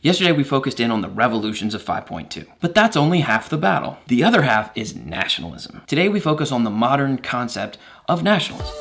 Yesterday we focused in on the revolutions of 5.2, but that's only half the battle. The other half is nationalism. Today we focus on the modern concept of nationalism.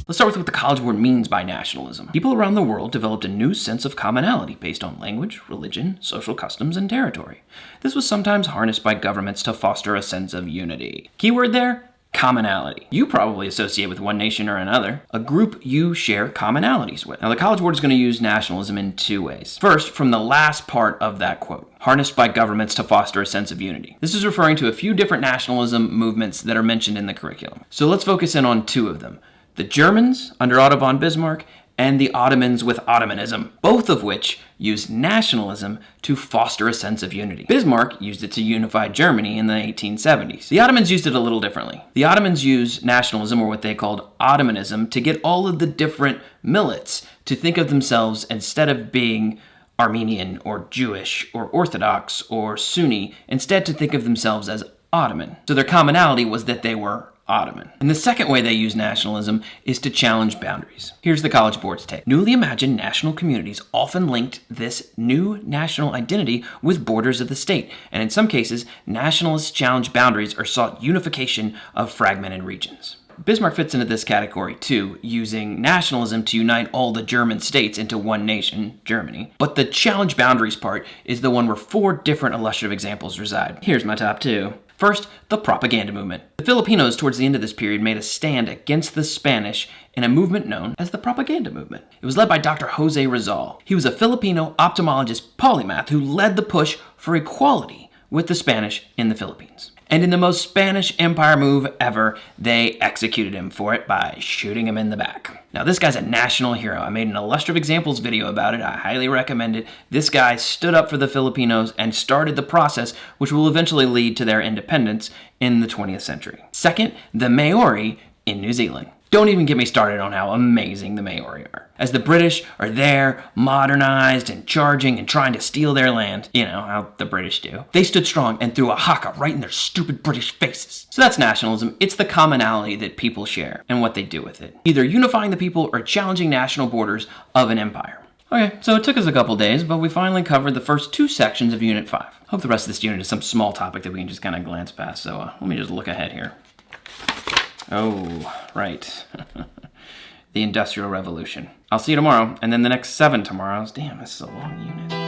Let's start with what the College Board means by nationalism. People around the world developed a new sense of commonality based on language, religion, social customs, and territory. This was sometimes harnessed by governments to foster a sense of unity. Keyword there? Commonality. You probably associate with one nation or another, a group you share commonalities with. Now, the College Board is going to use nationalism in two ways. First, from the last part of that quote, harnessed by governments to foster a sense of unity. This is referring to a few different nationalism movements that are mentioned in the curriculum. So let's focus in on two of them. The Germans under Otto von Bismarck and the Ottomans with Ottomanism, both of which used nationalism to foster a sense of unity. Bismarck used it to unify Germany in the 1870s. The Ottomans used it a little differently. The Ottomans used nationalism, or what they called Ottomanism, to get all of the different millets to think of themselves, instead of being Armenian or Jewish or Orthodox or Sunni, instead to think of themselves as Ottoman. So their commonality was that they were Ottoman. And the second way they use nationalism is to challenge boundaries. Here's the College Board's take. Newly imagined national communities often linked this new national identity with borders of the state, and in some cases, nationalists challenged boundaries or sought unification of fragmented regions. Bismarck fits into this category too, using nationalism to unite all the German states into one nation, Germany. But the challenge boundaries part is the one where four different illustrative examples reside. Here's my top two. First, the propaganda movement. The Filipinos towards the end of this period made a stand against the Spanish in a movement known as the propaganda movement. It was led by Dr. Jose Rizal. He was a Filipino ophthalmologist polymath who led the push for equality with the Spanish in the Philippines. And in the most Spanish Empire move ever, they executed him for it by shooting him in the back. Now, this guy's a national hero. I made an illustrative examples video about it. I highly recommend it. This guy stood up for the Filipinos and started the process which will eventually lead to their independence in the 20th century. Second, the Maori in New Zealand. Don't even get me started on how amazing the Maori are. As the British are there, modernized and charging and trying to steal their land, you know how the British do, they stood strong and threw a haka right in their stupid British faces. So that's nationalism. It's the commonality that people share and what they do with it, either unifying the people or challenging national borders of an empire. Okay, so it took us a couple days, but we finally covered the first two sections of Unit 5. Hope the rest of this unit is some small topic that we can just kind of glance past, so let me just look ahead here. Oh, right. The Industrial Revolution. I'll see you tomorrow, and then the next 7 tomorrows. Damn, this is a long unit.